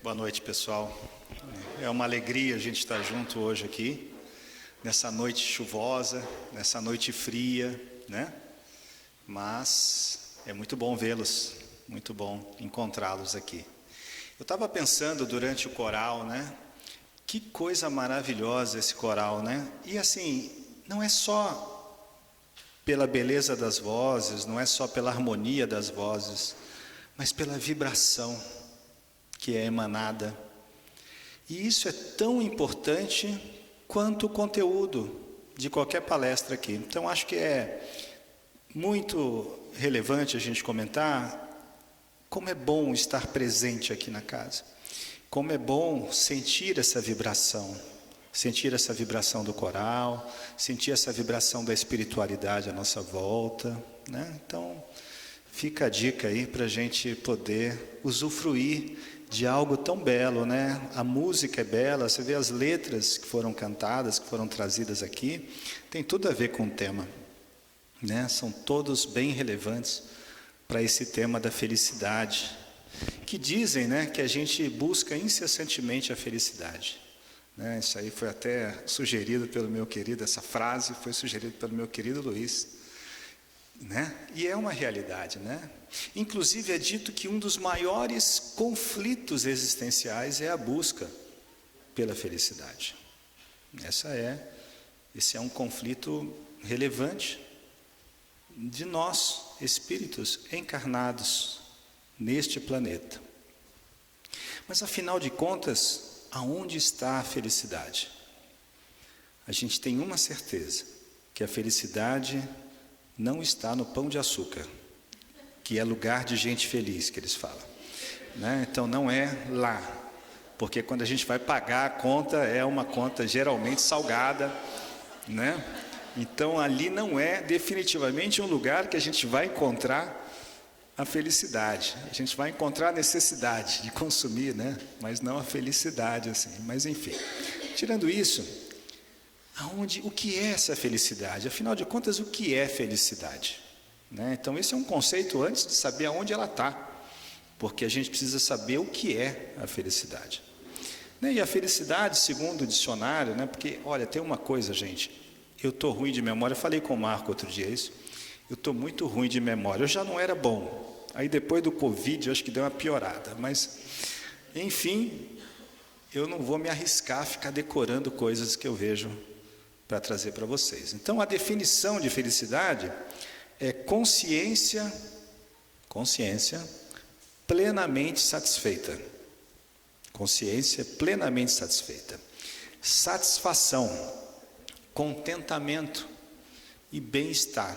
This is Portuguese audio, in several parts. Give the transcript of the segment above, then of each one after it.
Boa noite, pessoal. É uma alegria a gente estar junto hoje aqui, nessa noite chuvosa, nessa noite fria, né? Mas é muito bom vê-los, muito bom encontrá-los aqui. Eu estava pensando durante o coral, né? Que coisa maravilhosa esse coral, né? E assim, não é só pela beleza das vozes, não é só pela harmonia das vozes, mas pela vibração que é emanada. E isso é tão importante quanto o conteúdo de qualquer palestra aqui. Então, acho que é muito relevante a gente comentar como é bom estar presente aqui na casa. Como é bom sentir essa vibração do coral, sentir essa vibração da espiritualidade à nossa volta, né? Então, fica a dica aí para a gente poder usufruir de algo tão belo, né? A música é bela, você vê as letras que foram cantadas, que foram trazidas aqui, tem tudo a ver com o tema, né? São todos bem relevantes para esse tema da felicidade, que dizem, né, que a gente busca incessantemente a felicidade, né? Isso aí foi até sugerido pelo meu querido, essa frase foi sugerida pelo meu querido Luiz, né? E é uma realidade, né? Inclusive é dito que um dos maiores conflitos existenciais é a busca pela felicidade. Esse é um conflito relevante de nós, espíritos encarnados neste planeta. Mas afinal de contas, aonde está a felicidade? A gente tem uma certeza, que a felicidade não está no pão de açúcar, que é lugar de gente feliz, que eles falam, né? Então não é lá, porque quando a gente vai pagar a conta, é uma conta geralmente salgada, né? Então ali não é definitivamente um lugar que a gente vai encontrar a felicidade. A gente vai encontrar a necessidade de consumir, né? Mas não a felicidade, assim. Mas enfim, tirando isso, o que é essa felicidade? Afinal de contas, o que é felicidade? Né? Então esse é um conceito antes de saber aonde ela está, porque a gente precisa saber o que é a felicidade, né? E a felicidade, segundo o dicionário, né? Porque, olha, tem uma coisa, gente, eu estou ruim de memória, eu falei com o Marco outro dia isso, eu estou muito ruim de memória, eu já não era bom, aí depois do Covid eu acho que deu uma piorada, mas enfim, eu não vou me arriscar a ficar decorando coisas que eu vejo para trazer para vocês. Então a definição de felicidade é consciência plenamente satisfeita. Consciência plenamente satisfeita. Satisfação, contentamento e bem-estar.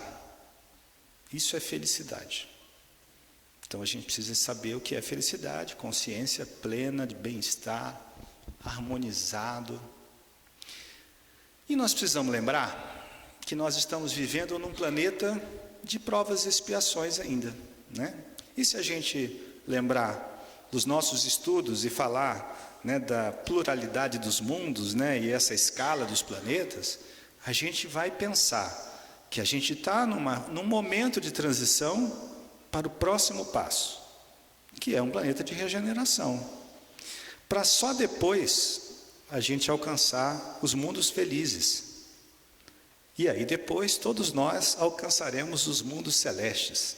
Isso é felicidade. Então a gente precisa saber o que é felicidade, consciência plena de bem-estar, harmonizado. E nós precisamos lembrar que nós estamos vivendo num planeta de provas e expiações ainda, né? E se a gente lembrar dos nossos estudos e falar, né, da pluralidade dos mundos, né, e essa escala dos planetas, a gente vai pensar que a gente está num momento de transição para o próximo passo, que é um planeta de regeneração, para só depois a gente alcançar os mundos felizes. E aí depois todos nós alcançaremos os mundos celestes,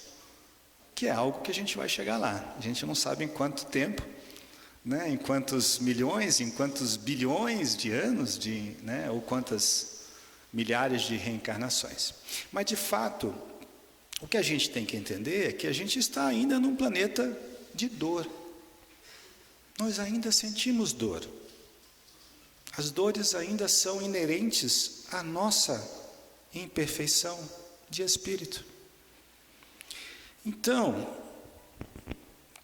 que é algo que a gente vai chegar lá. A gente não sabe em quanto tempo, né? Em quantos milhões, em quantos bilhões de anos, né? Ou quantas milhares de reencarnações. Mas de fato, o que a gente tem que entender é que a gente está ainda num planeta de dor. Nós ainda sentimos dor. As dores ainda são inerentes à nossa imperfeição de espírito. Então,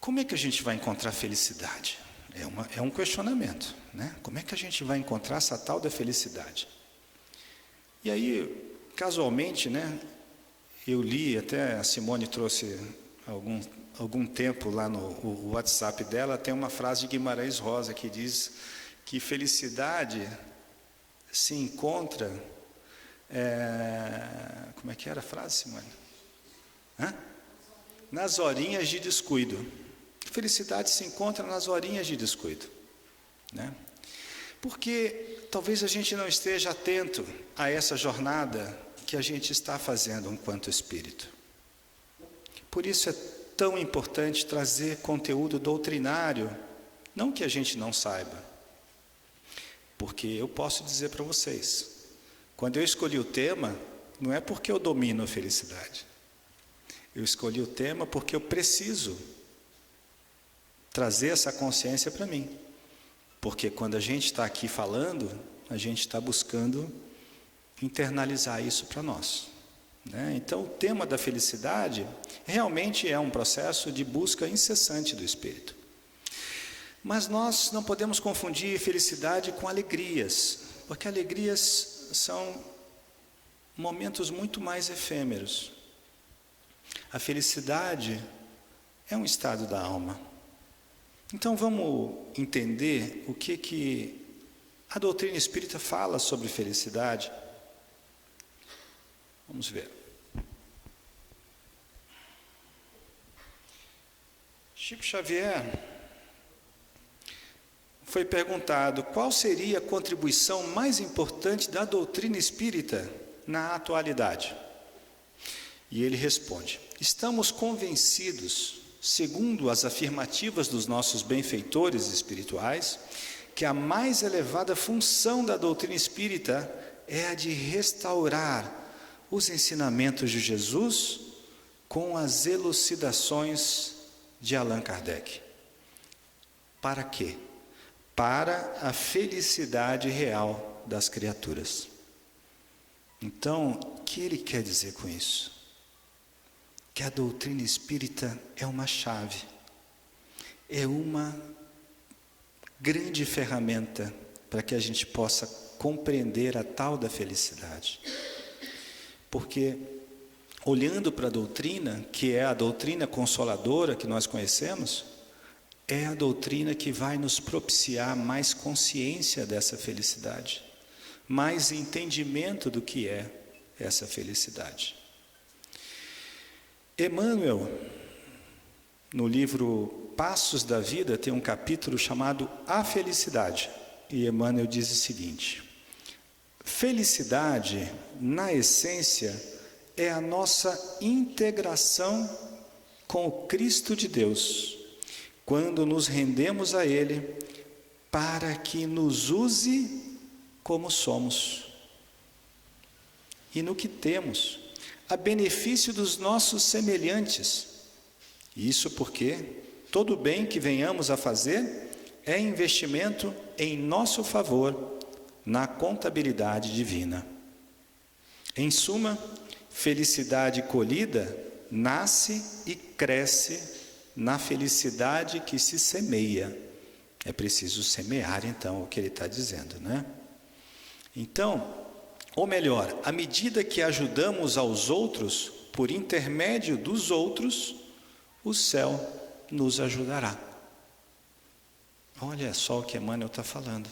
como é que a gente vai encontrar felicidade? É um questionamento, né? Como é que a gente vai encontrar essa tal da felicidade? E aí, casualmente, né, eu li, até a Simone trouxe algum tempo lá no WhatsApp dela, tem uma frase de Guimarães Rosa que diz que felicidade se encontra... como é que era a frase, Simone? Nas horinhas de descuido. Felicidade se encontra nas horinhas de descuido, né? Porque talvez a gente não esteja atento a essa jornada que a gente está fazendo enquanto espírito. Por isso é tão importante trazer conteúdo doutrinário, não que a gente não saiba. Porque eu posso dizer para vocês, quando eu escolhi o tema, não é porque eu domino a felicidade. Eu escolhi o tema porque eu preciso trazer essa consciência para mim. Porque quando a gente está aqui falando, a gente está buscando internalizar isso para nós, né? Então, o tema da felicidade realmente é um processo de busca incessante do espírito. Mas nós não podemos confundir felicidade com alegrias, porque alegrias são momentos muito mais efêmeros. A felicidade é um estado da alma. Então vamos entender o que a doutrina espírita fala sobre felicidade. Vamos ver. Chico Xavier foi perguntado qual seria a contribuição mais importante da doutrina espírita na atualidade. E ele responde: estamos convencidos, segundo as afirmativas dos nossos benfeitores espirituais, que a mais elevada função da doutrina espírita é a de restaurar os ensinamentos de Jesus com as elucidações de Allan Kardec. Para quê? Para a felicidade real das criaturas. Então, o que ele quer dizer com isso? Que a doutrina espírita é uma chave, é uma grande ferramenta para que a gente possa compreender a tal da felicidade. Porque, olhando para a doutrina, que é a doutrina consoladora que nós conhecemos, é a doutrina que vai nos propiciar mais consciência dessa felicidade, mais entendimento do que é essa felicidade. Emmanuel, no livro Passos da Vida, tem um capítulo chamado A Felicidade. E Emmanuel diz o seguinte: felicidade, na essência, é a nossa integração com o Cristo de Deus, quando nos rendemos a Ele para que nos use como somos e no que temos, a benefício dos nossos semelhantes. Isso porque todo bem que venhamos a fazer é investimento em nosso favor na contabilidade divina. Em suma, felicidade colhida nasce e cresce na felicidade que se semeia. É preciso semear, então, o que ele está dizendo, né? Então, ou melhor, à medida que ajudamos aos outros, por intermédio dos outros, o céu nos ajudará. Olha só o que Emmanuel está falando.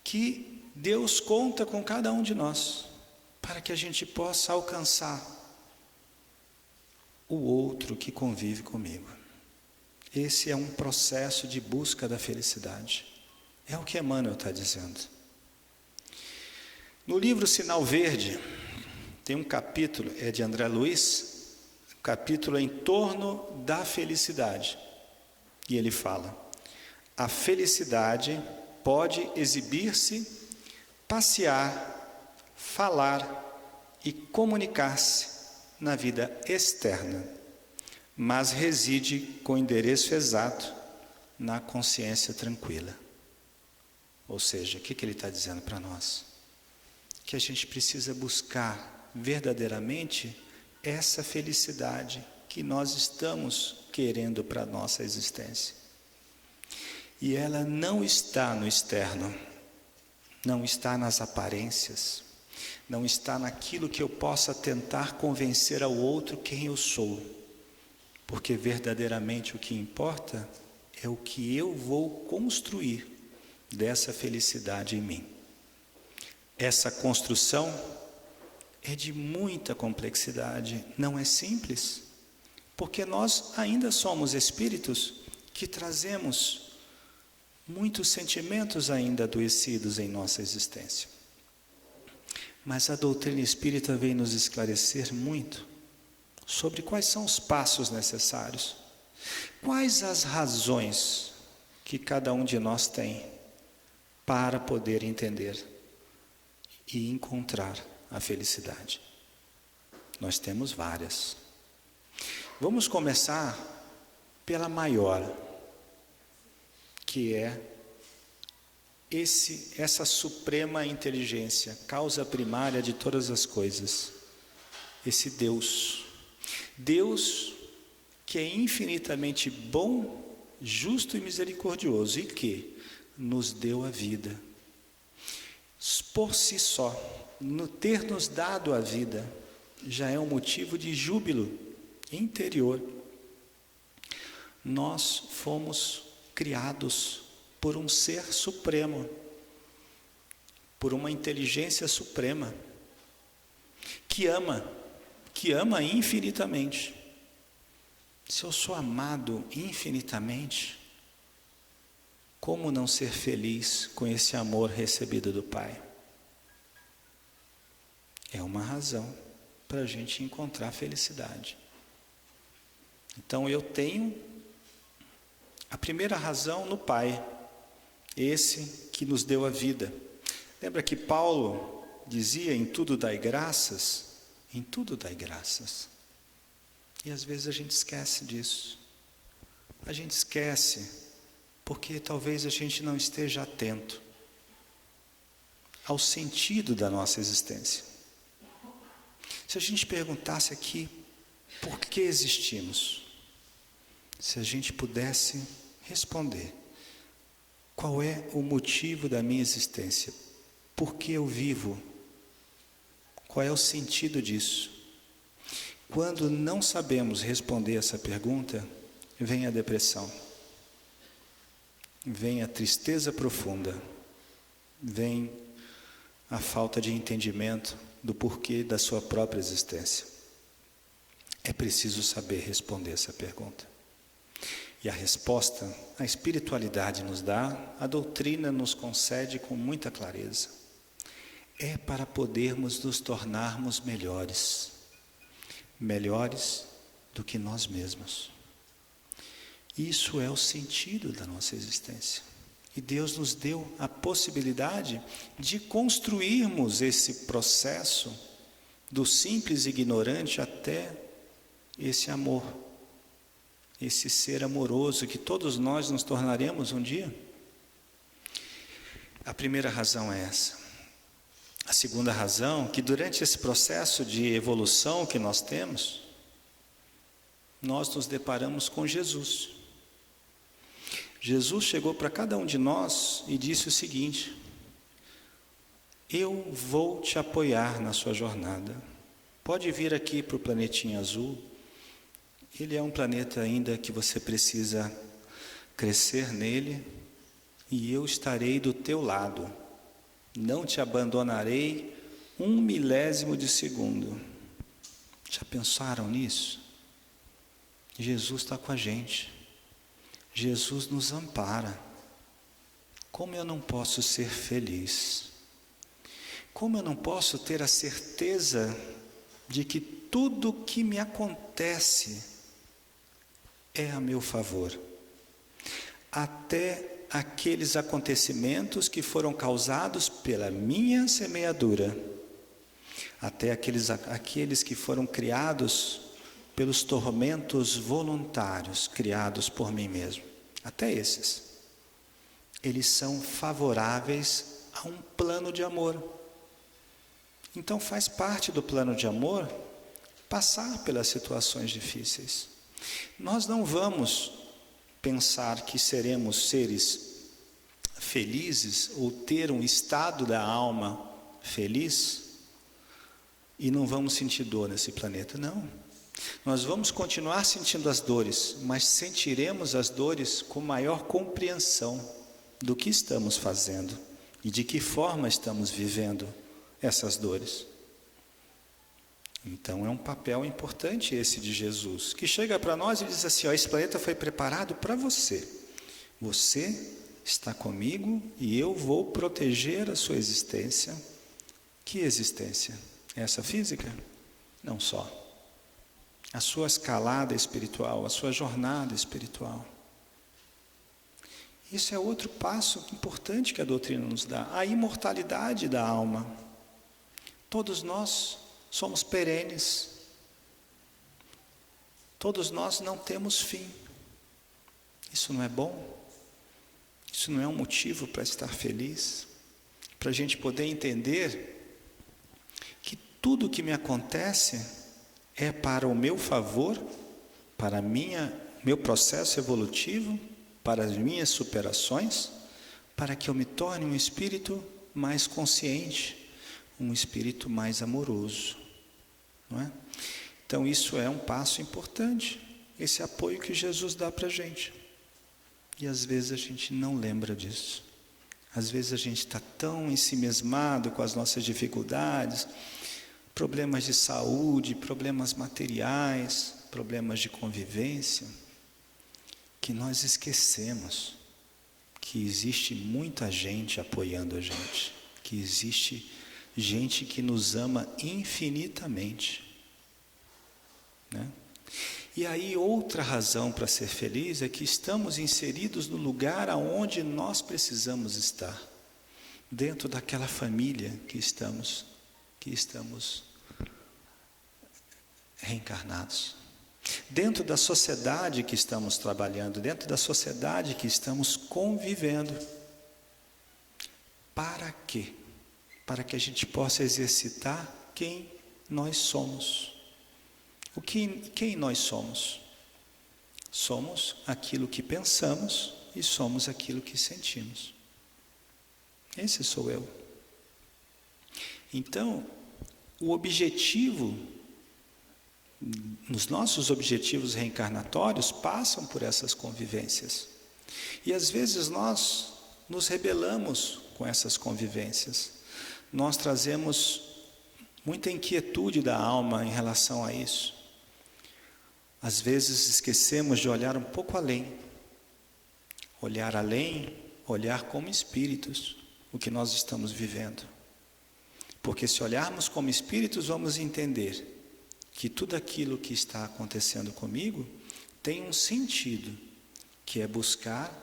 Que Deus conta com cada um de nós, para que a gente possa alcançar o outro que convive comigo. Esse é um processo de busca da felicidade. É o que Emmanuel está dizendo. No livro Sinal Verde, tem um capítulo, é de André Luiz, capítulo em torno da felicidade. E ele fala: a felicidade pode exibir-se, passear, falar e comunicar-se na vida externa, mas reside com endereço exato na consciência tranquila. Ou seja, o que ele está dizendo para nós? Que a gente precisa buscar verdadeiramente essa felicidade que nós estamos querendo para a nossa existência. E ela não está no externo, não está nas aparências, não está naquilo que eu possa tentar convencer ao outro quem eu sou, porque verdadeiramente o que importa é o que eu vou construir dessa felicidade em mim. Essa construção é de muita complexidade, não é simples, Porque nós ainda somos espíritos que trazemos muitos sentimentos ainda adoecidos em nossa existência. Mas a doutrina espírita vem nos esclarecer muito sobre quais são os passos necessários, quais as razões que cada um de nós tem para poder entender e encontrar a felicidade. Nós temos várias. Vamos começar pela maior, que é essa suprema inteligência, causa primária de todas as coisas, esse Deus. Deus que é infinitamente bom, justo e misericordioso e que nos deu a vida. Por si só, no ter nos dado a vida, já é um motivo de júbilo interior. Nós fomos criados por um ser supremo, por uma inteligência suprema, que ama infinitamente. Se eu sou amado infinitamente, como não ser feliz com esse amor recebido do Pai? É uma razão para a gente encontrar felicidade. Então eu tenho a primeira razão no Pai, esse que nos deu a vida. Lembra que Paulo dizia: em tudo dai graças? Em tudo dai graças. E às vezes a gente esquece disso. A gente esquece porque talvez a gente não esteja atento ao sentido da nossa existência. Se a gente perguntasse aqui, por que existimos? Se a gente pudesse responder, qual é o motivo da minha existência? Por que eu vivo? Qual é o sentido disso? Quando não sabemos responder essa pergunta, vem a depressão, vem a tristeza profunda, vem a falta de entendimento do porquê da sua própria existência. É preciso saber responder essa pergunta. E a resposta, a espiritualidade nos dá, a doutrina nos concede com muita clareza. É para podermos nos tornarmos melhores do que nós mesmos. Isso é o sentido da nossa existência. E Deus nos deu a possibilidade de construirmos esse processo do simples ignorante até esse amor, esse ser amoroso que todos nós nos tornaremos um dia. A primeira razão é essa. A segunda razão, que durante esse processo de evolução que nós temos, nós nos deparamos com Jesus. Jesus chegou para cada um de nós e disse o seguinte: eu vou te apoiar na sua jornada. Pode vir aqui para o planetinha azul. Ele é um planeta ainda que você precisa crescer nele, e eu estarei do teu lado. Não te abandonarei 1 milésimo de segundo. Já pensaram nisso? Jesus está com a gente. Jesus nos ampara. Como eu não posso ser feliz? Como eu não posso ter a certeza de que tudo que me acontece é a meu favor? Até aqueles acontecimentos que foram causados pela minha semeadura, até aqueles que foram criados pelos tormentos voluntários criados por mim mesmo, até esses, eles são favoráveis a um plano de amor. Então faz parte do plano de amor passar pelas situações difíceis. Nós não vamos pensar que seremos seres felizes ou ter um estado da alma feliz e não vamos sentir dor nesse planeta, não. Nós vamos continuar sentindo as dores, mas sentiremos as dores com maior compreensão do que estamos fazendo e de que forma estamos vivendo essas dores. Então é um papel importante esse de Jesus, que chega para nós e diz assim, ó, esse planeta foi preparado para você. Você está comigo e eu vou proteger a sua existência. Que existência? Essa física? Não só. A sua escalada espiritual, a sua jornada espiritual. Isso é outro passo importante que a doutrina nos dá. A imortalidade da alma. Todos nós somos perenes. Todos nós não temos fim. Isso não é bom? Isso não é um motivo para estar feliz? Para a gente poder entender que tudo o que me acontece é para o meu favor, para meu processo evolutivo, para as minhas superações, para que eu me torne um espírito mais consciente, um espírito mais amoroso, não é? Então isso é um passo importante, esse apoio que Jesus dá para a gente. E às vezes a gente não lembra disso. Às vezes a gente está tão ensimesmado com as nossas dificuldades, problemas de saúde, problemas materiais, problemas de convivência, que nós esquecemos que existe muita gente apoiando a gente, que existe gente que nos ama infinitamente, né? E aí outra razão para ser feliz é que estamos inseridos no lugar aonde nós precisamos estar, dentro daquela família que estamos reencarnados, dentro da sociedade que estamos trabalhando, dentro da sociedade que estamos convivendo. Para quê? Para que a gente possa exercitar quem nós somos. Quem nós somos? Somos aquilo que pensamos e somos aquilo que sentimos. Esse sou eu. Então, o objetivo, os nossos objetivos reencarnatórios passam por essas convivências. E às vezes nós nos rebelamos com essas convivências. Nós trazemos muita inquietude da alma em relação a isso. Às vezes esquecemos de olhar um pouco além. Olhar além, olhar como espíritos, o que nós estamos vivendo. Porque se olharmos como espíritos, vamos entender que tudo aquilo que está acontecendo comigo tem um sentido, que é buscar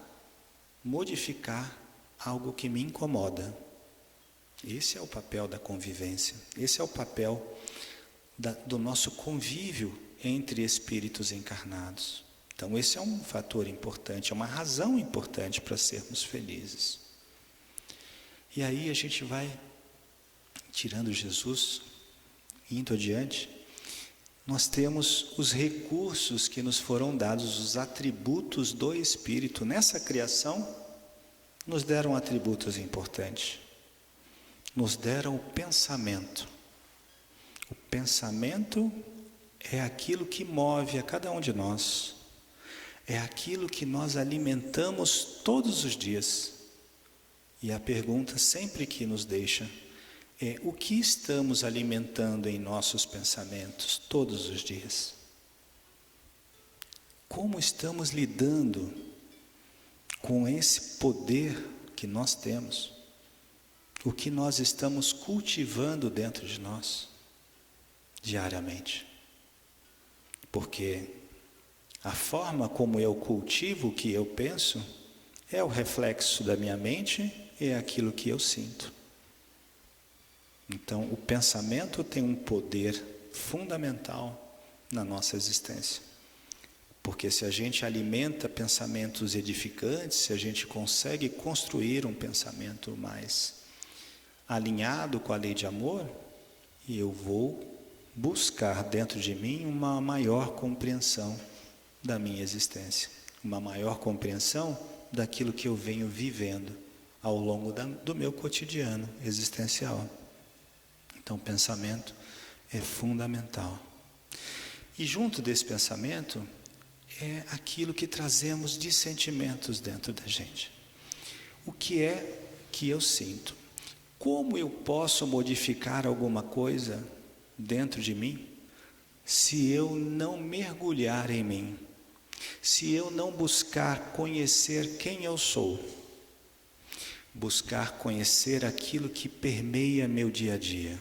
modificar algo que me incomoda. Esse é o papel da convivência, esse é o papel do nosso convívio entre espíritos encarnados. Então esse é um fator importante, é uma razão importante para sermos felizes. E aí a gente vai tirando Jesus, indo adiante, nós temos os recursos que nos foram dados, os atributos do Espírito. Nessa criação, nos deram atributos importantes. Nos deram o pensamento. O pensamento é aquilo que move a cada um de nós. É aquilo que nós alimentamos todos os dias. E a pergunta sempre que nos deixa é: o que estamos alimentando em nossos pensamentos todos os dias? Como estamos lidando com esse poder que nós temos? O que nós estamos cultivando dentro de nós diariamente? Porque a forma como eu cultivo o que eu penso é o reflexo da minha mente e é aquilo que eu sinto. Então, o pensamento tem um poder fundamental na nossa existência. Porque se a gente alimenta pensamentos edificantes, se a gente consegue construir um pensamento mais alinhado com a lei de amor, eu vou buscar dentro de mim uma maior compreensão da minha existência, uma maior compreensão daquilo que eu venho vivendo ao longo do meu cotidiano existencial. Então, o pensamento é fundamental. E junto desse pensamento é aquilo que trazemos de sentimentos dentro da gente. O que é que eu sinto? Como eu posso modificar alguma coisa dentro de mim se eu não mergulhar em mim, se eu não buscar conhecer quem eu sou, buscar conhecer aquilo que permeia meu dia a dia,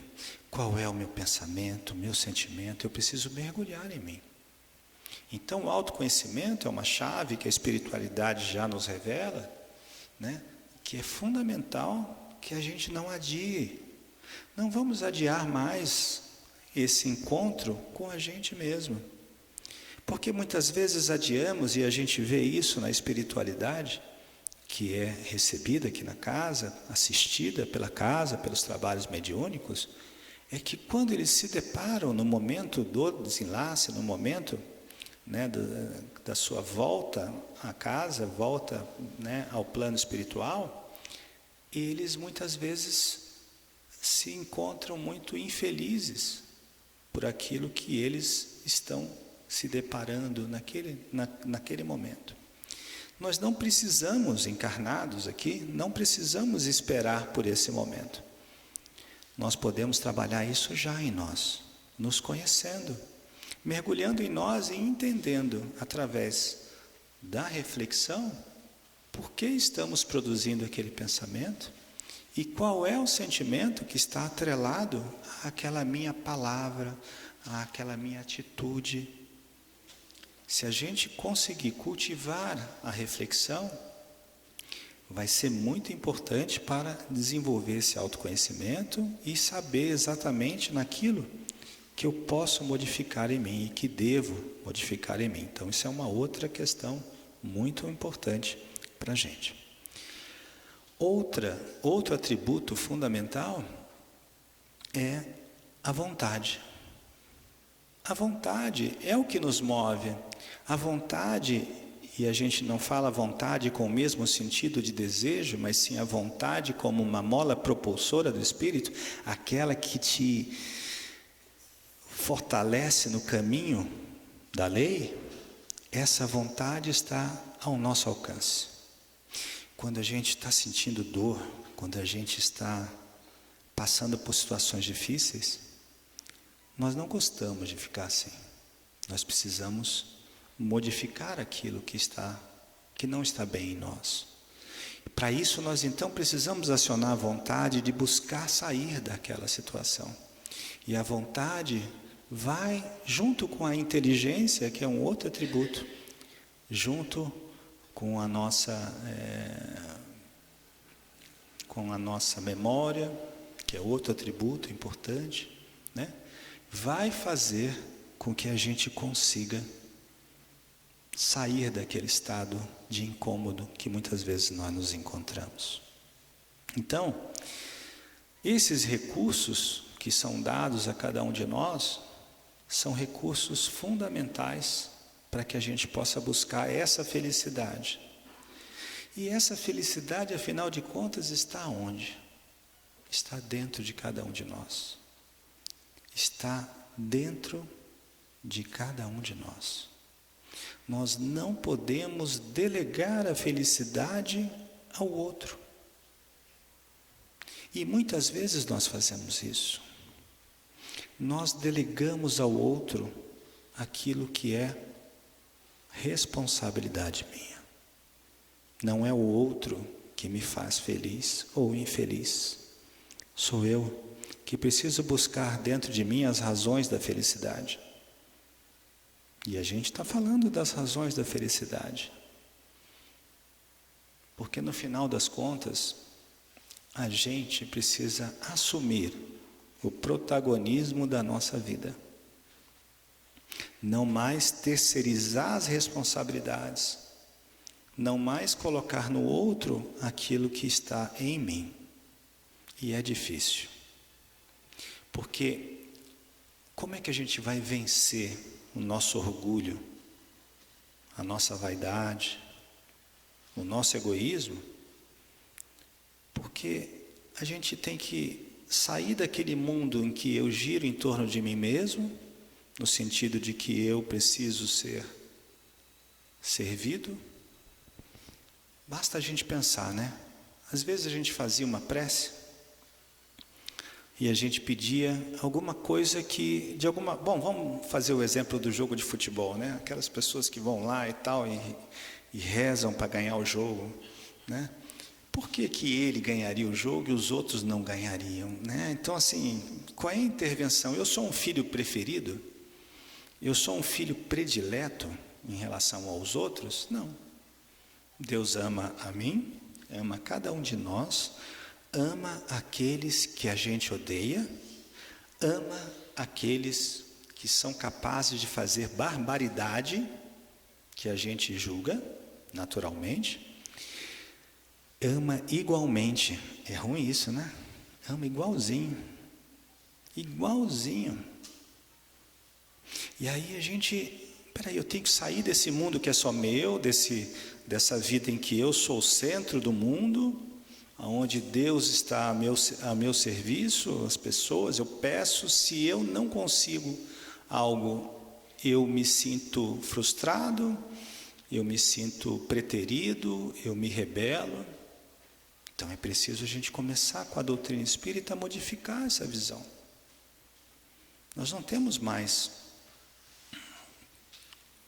qual é o meu pensamento, o meu sentimento, eu preciso mergulhar em mim. Então, o autoconhecimento é uma chave que a espiritualidade já nos revela, né? Que é fundamental que a gente não adie. Não vamos adiar mais esse encontro com a gente mesmo. Porque muitas vezes adiamos, e a gente vê isso na espiritualidade, que é recebida aqui na casa, assistida pela casa, pelos trabalhos mediúnicos, é que quando eles se deparam no momento do desenlace, no momento, né, da sua volta à casa, volta, né, ao plano espiritual, eles muitas vezes se encontram muito infelizes por aquilo que eles estão se deparando naquele momento. Nós não precisamos, encarnados aqui, não precisamos esperar por esse momento. Nós podemos trabalhar isso já em nós, nos conhecendo, mergulhando em nós e entendendo, através da reflexão, por que estamos produzindo aquele pensamento e qual é o sentimento que está atrelado àquela minha palavra, àquela minha atitude. Se a gente conseguir cultivar a reflexão, vai ser muito importante para desenvolver esse autoconhecimento e saber exatamente naquilo que eu posso modificar em mim e que devo modificar em mim. Então, isso é uma outra questão muito importante para a gente. Outro atributo fundamental é a vontade. A vontade é o que nos move. A vontade, e a gente não fala vontade com o mesmo sentido de desejo, mas sim a vontade como uma mola propulsora do espírito, aquela que te fortalece no caminho da lei. Essa vontade está ao nosso alcance. Quando a gente está sentindo dor, quando a gente está passando por situações difíceis, nós não gostamos de ficar assim. Nós precisamos modificar aquilo que não está bem em nós. Para isso, nós então precisamos acionar a vontade de buscar sair daquela situação. E a vontade vai junto com a inteligência, que é um outro atributo, junto com a nossa memória, que é outro atributo importante, né? Vai fazer com que a gente consiga sair daquele estado de incômodo que muitas vezes nós nos encontramos. Então, esses recursos que são dados a cada um de nós são recursos fundamentais para que a gente possa buscar essa felicidade. E essa felicidade, afinal de contas, está onde? Está dentro de cada um de nós. Está dentro de cada um de nós. Nós não podemos delegar a felicidade ao outro. E muitas vezes nós fazemos isso. Nós delegamos ao outro aquilo que é responsabilidade minha. Não é o outro que me faz feliz ou infeliz. Sou eu que preciso buscar dentro de mim as razões da felicidade. E a gente está falando das razões da felicidade. Porque no final das contas, a gente precisa assumir o protagonismo da nossa vida. Não mais terceirizar as responsabilidades. Não mais colocar no outro aquilo que está em mim. E é difícil. Porque como é que a gente vai vencer o nosso orgulho, a nossa vaidade, o nosso egoísmo? Porque a gente tem que sair daquele mundo em que eu giro em torno de mim mesmo, no sentido de que eu preciso ser servido. Basta a gente pensar, né? Às vezes a gente fazia uma prece e a gente pedia alguma coisa que, bom, vamos fazer o exemplo do jogo de futebol, né? Aquelas pessoas que vão lá e tal, e rezam para ganhar o jogo, né? Por que que ele ganharia o jogo e os outros não ganhariam, né? Então, assim, qual é a intervenção? Eu sou um filho preferido? Eu sou um filho predileto em relação aos outros? Não. Deus ama a mim, ama cada um de nós, ama aqueles que a gente odeia, ama aqueles que são capazes de fazer barbaridade, que a gente julga, naturalmente. Ama igualmente. É ruim isso, né? Ama igualzinho. Igualzinho. E aí a gente, peraí, eu tenho que sair desse mundo que é só meu, dessa vida em que eu sou o centro do mundo, onde Deus está a meu serviço, as pessoas, eu peço, se eu não consigo algo, eu me sinto frustrado, eu me sinto preterido, eu me rebelo. Então é preciso a gente começar com a doutrina espírita a modificar essa visão. Nós não temos mais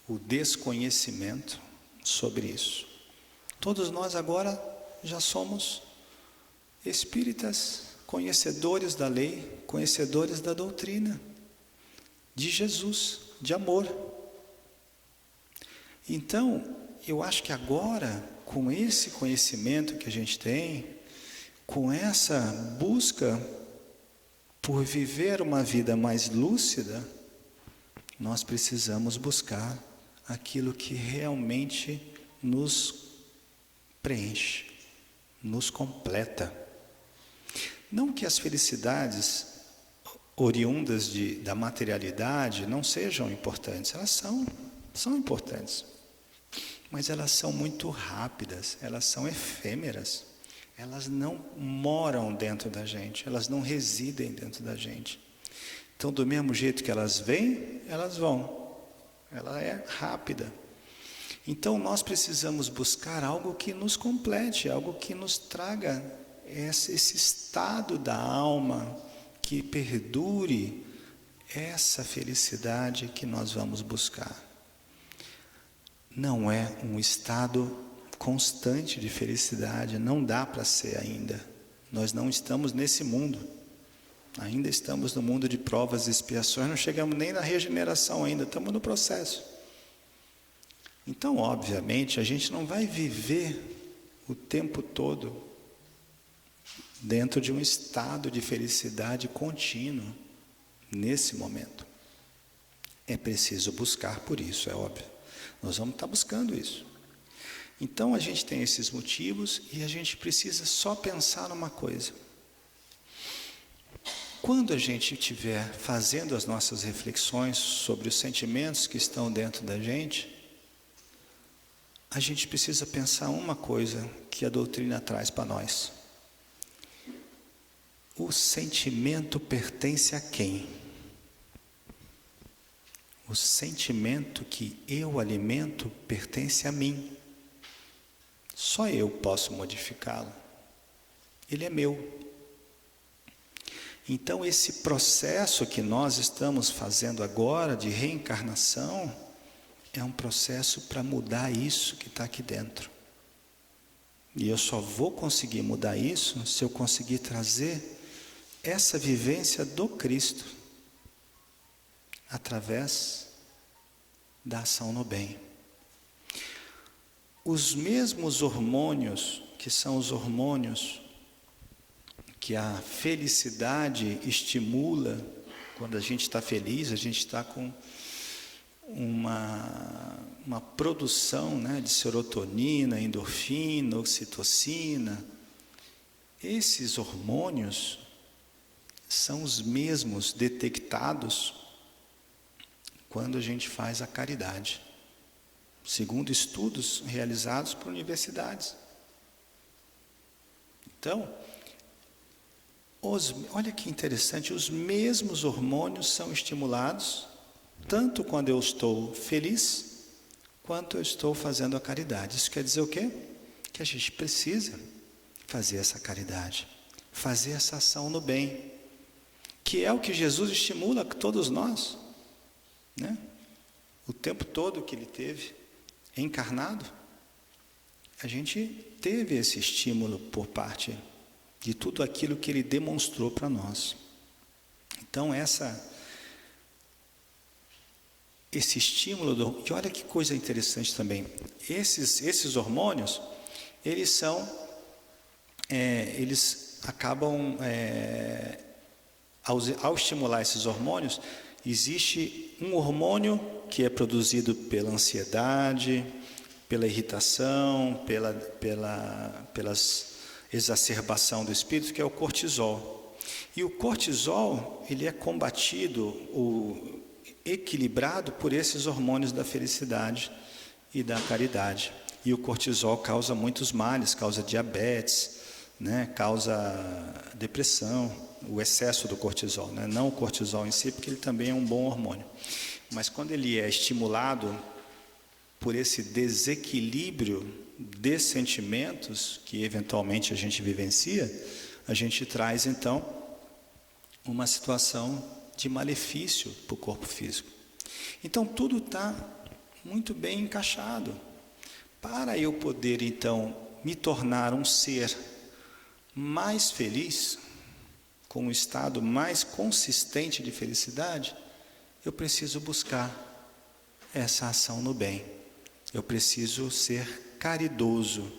o desconhecimento sobre isso. Todos nós agora já somos espíritas, conhecedores da lei, conhecedores da doutrina, de Jesus, de amor. Então, eu acho que agora, com esse conhecimento que a gente tem, com essa busca por viver uma vida mais lúcida, nós precisamos buscar aquilo que realmente nos preenche, nos completa. Não que as felicidades oriundas da materialidade não sejam importantes, elas são importantes, mas elas são muito rápidas, elas são efêmeras, elas não moram dentro da gente, elas não residem dentro da gente. Então, do mesmo jeito que elas vêm, elas vão, ela é rápida. Então, nós precisamos buscar algo que nos complete, algo que nos traga esse estado da alma, que perdure essa felicidade que nós vamos buscar. Não é um estado constante de felicidade, não dá para ser ainda. Nós não estamos nesse mundo, ainda estamos no mundo de provas e expiações, não chegamos nem na regeneração ainda, estamos no processo. Então, obviamente, a gente não vai viver o tempo todo dentro de um estado de felicidade contínuo, nesse momento. É preciso buscar por isso, é óbvio. Nós vamos estar buscando isso. Então, a gente tem esses motivos e a gente precisa só pensar numa coisa. Quando a gente estiver fazendo as nossas reflexões sobre os sentimentos que estão dentro da gente, a gente precisa pensar uma coisa que a doutrina traz para nós. O sentimento pertence a quem? O sentimento que eu alimento pertence a mim. Só eu posso modificá-lo. Ele é meu. Então, esse processo que nós estamos fazendo agora de reencarnação é um processo para mudar isso que está aqui dentro. E eu só vou conseguir mudar isso se eu conseguir trazer essa vivência do Cristo através da ação no bem. Os mesmos hormônios, que são os hormônios que a felicidade estimula, quando a gente está feliz, a gente está com uma produção, né, de serotonina, endorfina, ocitocina. Esses hormônios são os mesmos detectados quando a gente faz a caridade, segundo estudos realizados por universidades. Então, olha que interessante, os mesmos hormônios são estimulados, tanto quando eu estou feliz, quanto eu estou fazendo a caridade. Isso quer dizer o quê? Que a gente precisa fazer essa caridade, fazer essa ação no bem. que é o que Jesus estimula todos nós, né? O tempo todo que ele teve encarnado, a gente teve esse estímulo por parte de tudo aquilo que ele demonstrou para nós. Então esse estímulo, e olha que coisa interessante também, esses hormônios, eles acabam, ao estimular esses hormônios, existe um hormônio que é produzido pela ansiedade, pela irritação, pela exacerbação do espírito, que é o cortisol. E o cortisol, ele é combatido, equilibrado por esses hormônios da felicidade e da caridade. E o cortisol causa muitos males, causa diabetes, né? Causa depressão, o excesso do cortisol, né? Não o cortisol em si, porque ele também é um bom hormônio. Mas quando ele é estimulado por esse desequilíbrio de sentimentos que eventualmente a gente vivencia, a gente traz então uma situação de malefício para o corpo físico. Então tudo está muito bem encaixado. Para eu poder então me tornar um ser mais feliz, com um estado mais consistente de felicidade, eu preciso buscar essa ação no bem. Eu preciso ser caridoso.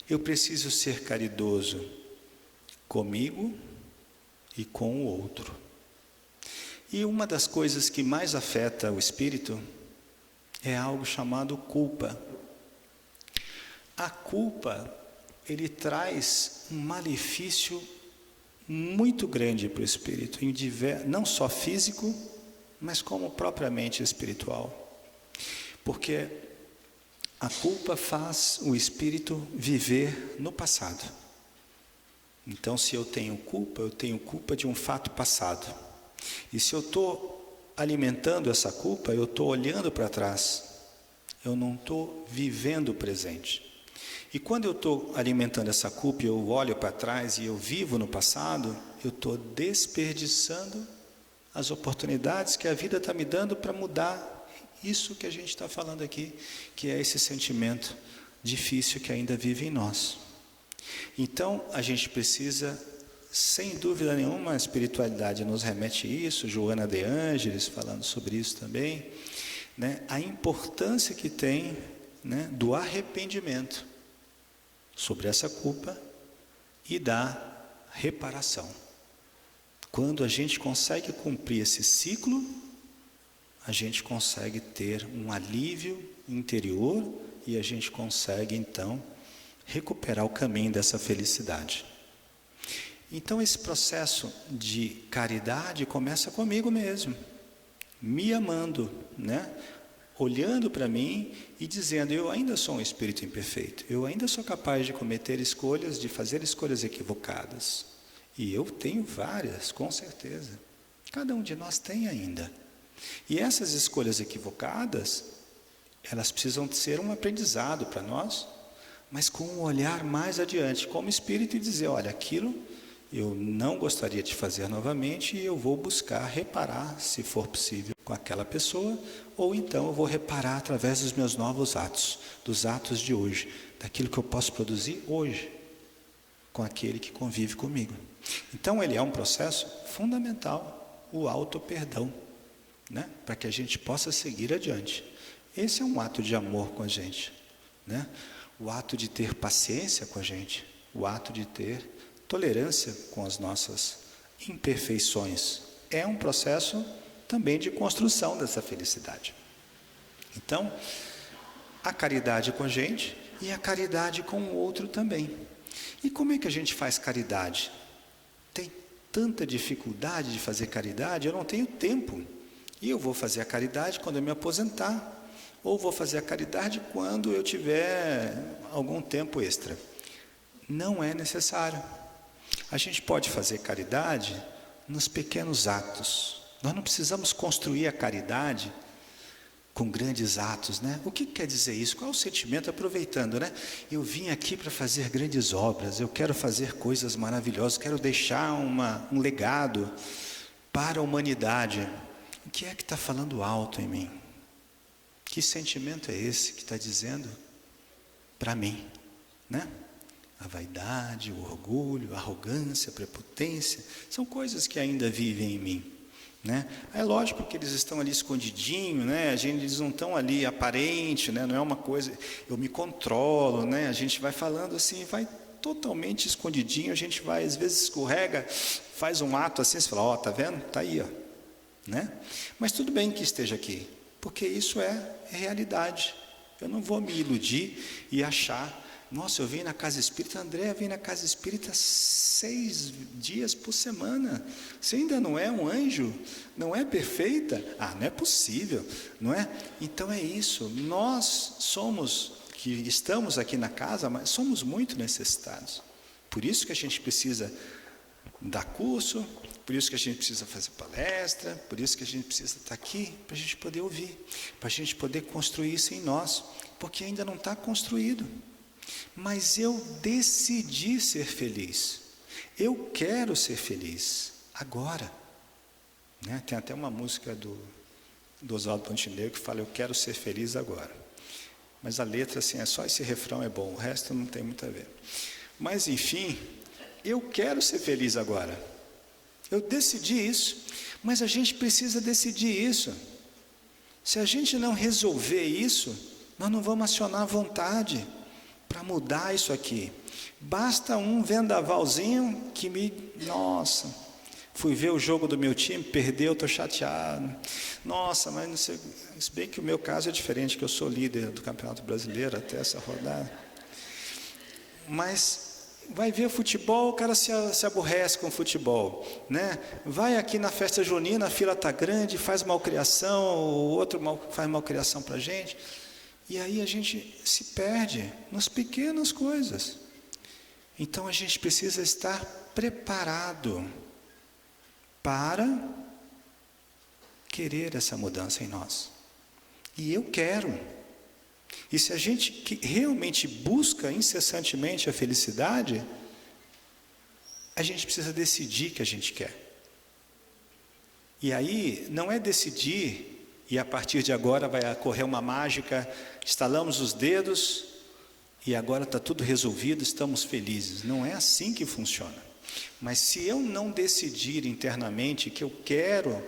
Eu preciso ser caridoso comigo e com o outro. E uma das coisas que mais afeta o espírito é algo chamado culpa. A culpa, ele traz um malefício muito grande para o espírito, não só físico, mas como propriamente espiritual. Porque a culpa faz o espírito viver no passado. Então, se eu tenho culpa de um fato passado. E se eu estou alimentando essa culpa, eu estou olhando para trás. Eu não estou vivendo o presente. E quando eu estou alimentando essa culpa, eu olho para trás e eu vivo no passado, eu estou desperdiçando as oportunidades que a vida está me dando para mudar isso que a gente está falando aqui, que é esse sentimento difícil que ainda vive em nós. Então, a gente precisa, sem dúvida nenhuma, a espiritualidade nos remete a isso, Joana de Ângeles falando sobre isso também, né? A importância que tem, né, do arrependimento sobre essa culpa e da reparação. Quando a gente consegue cumprir esse ciclo, a gente consegue ter um alívio interior e a gente consegue então recuperar o caminho dessa felicidade. Então esse processo de caridade começa comigo mesmo, me amando, né? Olhando para mim e dizendo, eu ainda sou um espírito imperfeito, eu ainda sou capaz de cometer escolhas, de fazer escolhas equivocadas. E eu tenho várias, com certeza. Cada um de nós tem ainda. E essas escolhas equivocadas, elas precisam ser um aprendizado para nós, mas com um olhar mais adiante, como espírito, e dizer, olha, aquilo eu não gostaria de fazer novamente e eu vou buscar reparar, se for possível, com aquela pessoa, ou então eu vou reparar através dos meus novos atos, dos atos de hoje, daquilo que eu posso produzir hoje, com aquele que convive comigo. Então ele é um processo fundamental, o auto-perdão, né? Para que a gente possa seguir adiante. Esse é um ato de amor com a gente, né? O ato de ter paciência com a gente, o ato de ter tolerância com as nossas imperfeições. É um processo também de construção dessa felicidade. Então, a caridade com a gente e a caridade com o outro também. E como é que a gente faz caridade? Tem tanta dificuldade de fazer caridade, eu não tenho tempo. E eu vou fazer a caridade quando eu me aposentar, ou vou fazer a caridade quando eu tiver algum tempo extra. Não é necessário. A gente pode fazer caridade nos pequenos atos. Nós não precisamos construir a caridade com grandes atos, né? O que quer dizer isso? Qual é o sentimento? Aproveitando, né? Eu vim aqui para fazer grandes obras, eu quero fazer coisas maravilhosas, quero deixar um legado, para a humanidade. O que é que está falando alto em mim? Que sentimento é esse que está dizendo para mim, né? A vaidade, o orgulho, a arrogância, a prepotência, são coisas que ainda vivem em mim, né? É lógico que eles estão ali escondidinho, né? Eles não estão ali aparente, né? Não é uma coisa, eu me controlo, né? A gente vai falando assim, vai totalmente escondidinho, a gente vai, às vezes escorrega, faz um ato assim, você fala, ó, tá vendo? Tá aí, ó, né? Mas tudo bem que esteja aqui, porque isso é realidade. Eu não vou me iludir e achar, nossa, eu vim na casa espírita, André, vem na casa espírita 6 dias por semana. Você ainda não é um anjo? Não é perfeita? Ah, não é possível, não é? Então é isso, nós somos, que estamos aqui na casa, mas somos muito necessitados. Por isso que a gente precisa dar curso, por isso que a gente precisa fazer palestra, por isso que a gente precisa estar aqui, para a gente poder ouvir, para a gente poder construir isso em nós, porque ainda não está construído. Mas eu decidi ser feliz, eu quero ser feliz, agora, né? Tem até uma música do Oswaldo Montenegro que fala, eu quero ser feliz agora, mas a letra assim, é só esse refrão é bom, o resto não tem muito a ver, mas enfim, eu quero ser feliz agora, eu decidi isso, mas a gente precisa decidir isso, se a gente não resolver isso, nós não vamos acionar a vontade, para mudar isso aqui. Basta um vendavalzinho que nossa, fui ver o jogo do meu time, perdeu, estou chateado. Nossa, mas não sei, se bem que o meu caso é diferente, que eu sou líder do Campeonato Brasileiro até essa rodada. Mas vai ver futebol, o cara se aborrece com o futebol, né? Vai aqui na festa junina, a fila está grande, faz malcriação, o outro faz malcriação para a gente. E aí a gente se perde nas pequenas coisas. Então a gente precisa estar preparado para querer essa mudança em nós. E eu quero. E se a gente realmente busca incessantemente a felicidade, a gente precisa decidir que a gente quer. E aí não é decidir e a partir de agora vai ocorrer uma mágica, estalamos os dedos e agora está tudo resolvido, estamos felizes. Não é assim que funciona. Mas se eu não decidir internamente que eu quero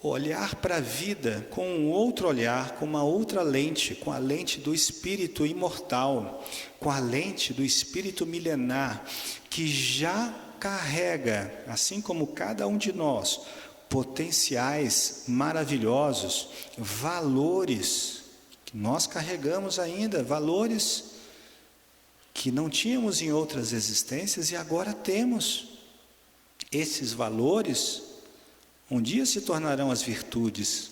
olhar para a vida com um outro olhar, com uma outra lente, com a lente do espírito imortal, com a lente do espírito milenar, que já carrega, assim como cada um de nós, potenciais maravilhosos, valores que nós carregamos ainda, valores que não tínhamos em outras existências e agora temos. Esses valores um dia se tornarão as virtudes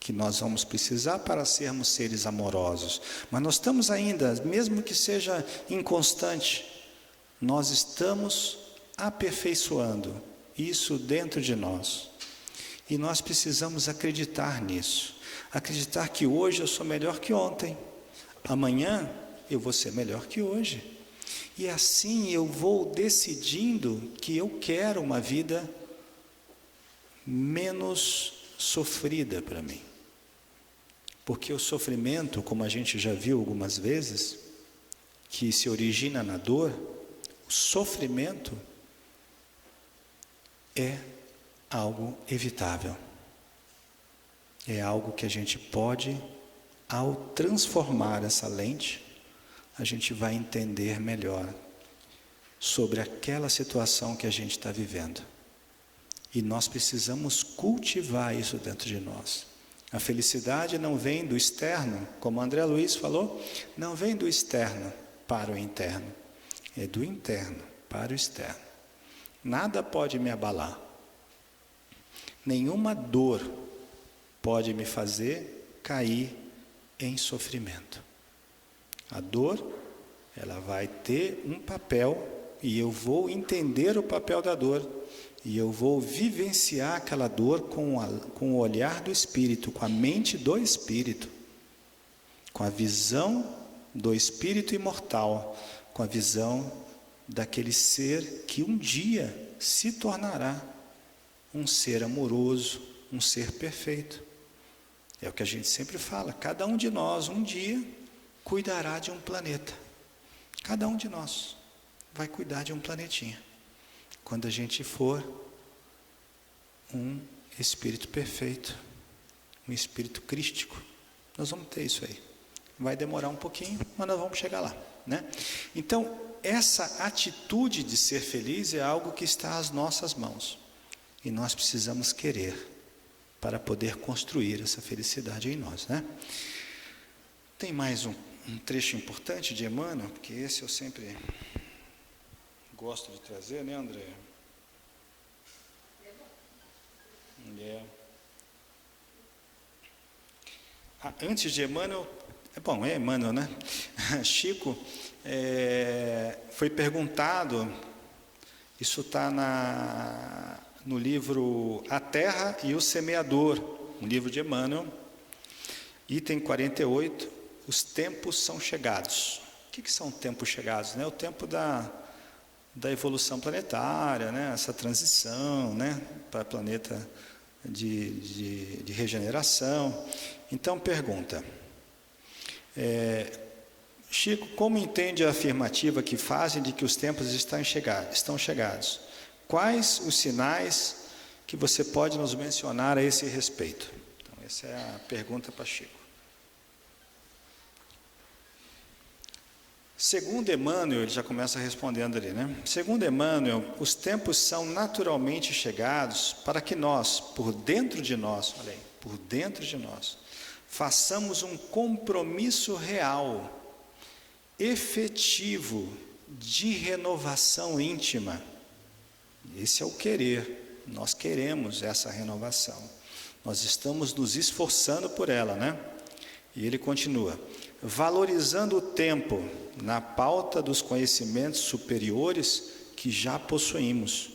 que nós vamos precisar para sermos seres amorosos, mas nós estamos ainda, mesmo que seja inconstante, nós estamos aperfeiçoando isso dentro de nós. E nós precisamos acreditar nisso. Acreditar que hoje eu sou melhor que ontem. Amanhã eu vou ser melhor que hoje. E assim eu vou decidindo que eu quero uma vida menos sofrida para mim. Porque o sofrimento, como a gente já viu algumas vezes, que se origina na dor, o sofrimento é algo evitável. É algo que a gente pode, ao transformar essa lente, a gente vai entender melhor sobre aquela situação que a gente está vivendo. E nós precisamos cultivar isso dentro de nós. A felicidade não vem do externo, como André Luiz falou, não vem do externo para o interno, é do interno para o externo. Nada pode me abalar. Nenhuma dor pode me fazer cair em sofrimento. A dor, ela vai ter um papel e eu vou entender o papel da dor e eu vou vivenciar aquela dor com o olhar do Espírito, com a mente do Espírito, com a visão do Espírito imortal, com a visão daquele ser que um dia se tornará um ser amoroso, um ser perfeito. É o que a gente sempre fala, cada um de nós um dia cuidará de um planeta. Cada um de nós vai cuidar de um planetinha. Quando a gente for um espírito perfeito, um espírito crístico, nós vamos ter isso aí. Vai demorar um pouquinho, mas nós vamos chegar lá, né? Então, essa atitude de ser feliz é algo que está às nossas mãos. E nós precisamos querer para poder construir essa felicidade em nós, né? Tem mais um trecho importante de Emmanuel, porque esse eu sempre gosto de trazer, né, André? Antes de Emmanuel, é Emmanuel, né? Chico foi perguntado, isso está no livro A Terra e o Semeador, um livro de Emmanuel, item 48, os tempos são chegados. O que são tempos chegados? Né? O tempo da evolução planetária, né? Essa transição, né? Para planeta de regeneração. Então pergunta, Chico, como entende a afirmativa que fazem de que os tempos estão chegados? Quais os sinais que você pode nos mencionar a esse respeito? Então essa é a pergunta para Chico. Segundo Emmanuel, ele já começa respondendo ali, né? Segundo Emmanuel, os tempos são naturalmente chegados para que nós, por dentro de nós, olha aí, por dentro de nós, façamos um compromisso real, efetivo, de renovação íntima. Esse é o querer, nós queremos essa renovação, nós estamos nos esforçando por ela, né? E ele continua, valorizando o tempo na pauta dos conhecimentos superiores que já possuímos.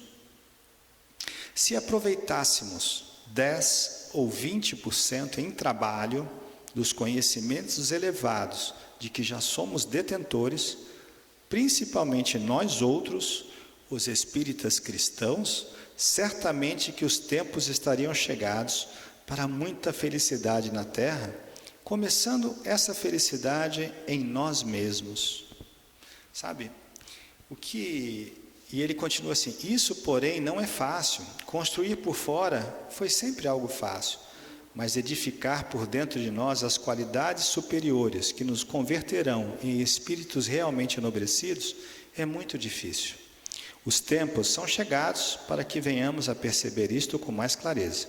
Se aproveitássemos 10 ou 20% em trabalho dos conhecimentos elevados de que já somos detentores, principalmente nós outros, os espíritas cristãos, certamente que os tempos estariam chegados para muita felicidade na Terra, começando essa felicidade em nós mesmos. Sabe? E ele continua assim, isso porém não é fácil, construir por fora foi sempre algo fácil, mas edificar por dentro de nós as qualidades superiores que nos converterão em espíritos realmente enobrecidos é muito difícil. Os tempos são chegados para que venhamos a perceber isto com mais clareza.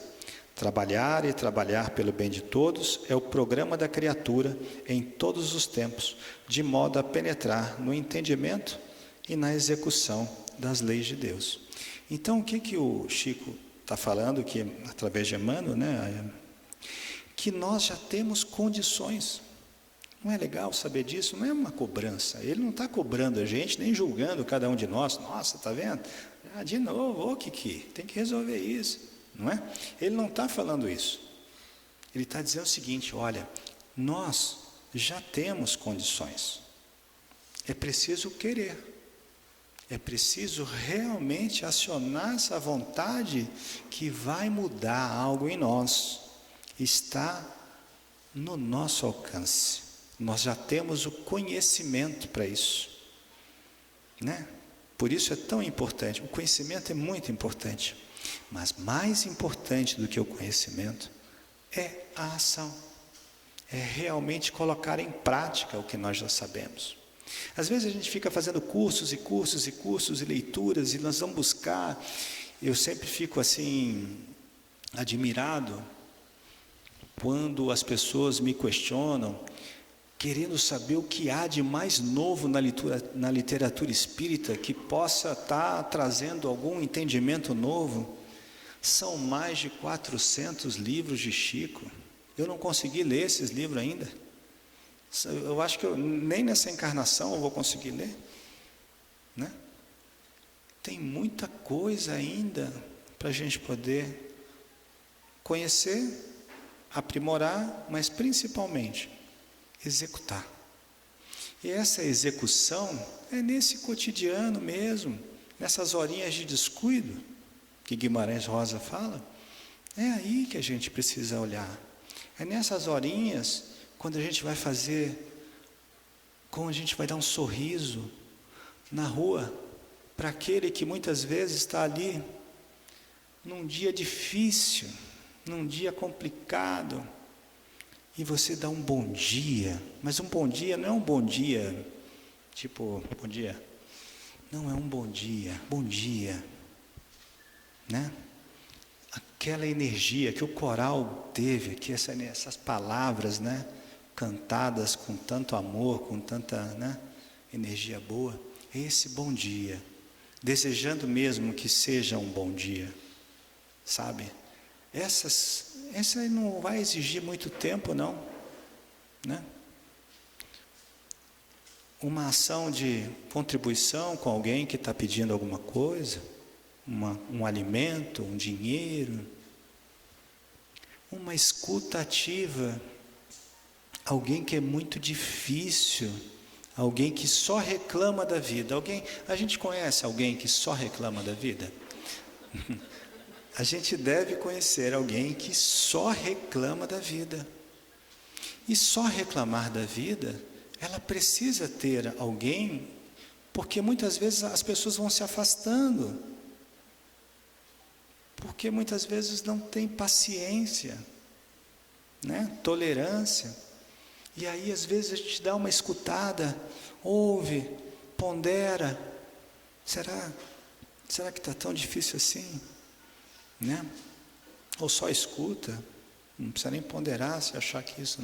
Trabalhar e trabalhar pelo bem de todos é o programa da criatura em todos os tempos, de modo a penetrar no entendimento e na execução das leis de Deus. Então, o que o Chico está falando, que através de Emmanuel, né, que nós já temos condições. Não é legal saber disso? Não é uma cobrança. Ele não está cobrando a gente, nem julgando cada um de nós. Nossa, está vendo? De novo, Kiki, tem que resolver isso. Não é? Ele não está falando isso. Ele está dizendo o seguinte, olha, nós já temos condições. É preciso querer. É preciso realmente acionar essa vontade que vai mudar algo em nós. Está no nosso alcance. Nós já temos o conhecimento para isso. Né? Por isso é tão importante. O conhecimento é muito importante. Mas mais importante do que o conhecimento é a ação. É realmente colocar em prática o que nós já sabemos. Às vezes a gente fica fazendo cursos e cursos e cursos e leituras e nós vamos buscar. Eu sempre fico assim, admirado quando as pessoas me questionam, querendo saber o que há de mais novo na literatura espírita que possa estar trazendo algum entendimento novo. São mais de 400 livros de Chico. Eu não consegui ler esses livros ainda. Eu acho que nem nessa encarnação eu vou conseguir ler. Né? Tem muita coisa ainda para a gente poder conhecer, aprimorar, mas principalmente executar. E essa execução é nesse cotidiano mesmo, nessas horinhas de descuido. que Guimarães Rosa fala, é aí que a gente precisa olhar. É nessas horinhas, quando a gente vai fazer, como a gente vai dar um sorriso na rua, para aquele que muitas vezes está ali, num dia difícil, num dia complicado, e você dá um bom dia, mas um bom dia não é um bom dia, tipo, bom dia, não é um bom dia, né? Aquela energia que o coral teve aqui, essas palavras, né? Cantadas com tanto amor, com tanta, né? Energia boa, esse bom dia, desejando mesmo que seja um bom dia, sabe? Essa não vai exigir muito tempo, não, né? Uma ação de contribuição com alguém que está pedindo alguma coisa, um alimento, um dinheiro, uma escuta ativa, alguém que é muito difícil, alguém que só reclama da vida. A gente conhece alguém que só reclama da vida? A gente deve conhecer alguém que só reclama da vida. E só reclamar da vida, ela precisa ter alguém, porque muitas vezes as pessoas vão se afastando, porque muitas vezes não tem paciência, né? Tolerância. E aí às vezes a gente dá uma escutada, ouve, pondera, será que está tão difícil assim? Né? Ou só escuta, não precisa nem ponderar se achar que isso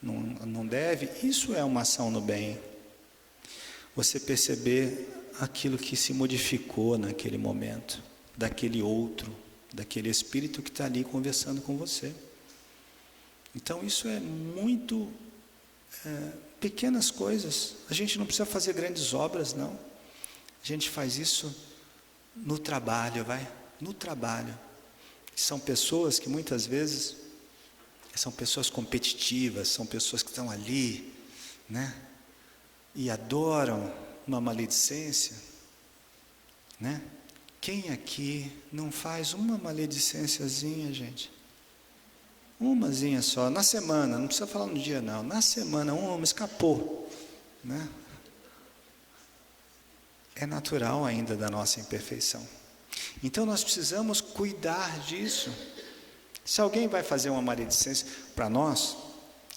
não deve. Isso é uma ação no bem. Você perceber aquilo que se modificou naquele momento, daquele outro, daquele espírito que está ali conversando com você. Então isso é muito pequenas coisas. A gente não precisa fazer grandes obras, não. A gente faz isso no trabalho, no trabalho. São pessoas que muitas vezes são pessoas competitivas, são pessoas que estão ali, né? E adoram uma maledicência, né? Quem aqui não faz uma maledicênciazinha, gente? Umazinha só, na semana, não precisa falar no dia não, na semana uma escapou, né? É natural ainda da nossa imperfeição. Então nós precisamos cuidar disso. Se alguém vai fazer uma maledicência para nós,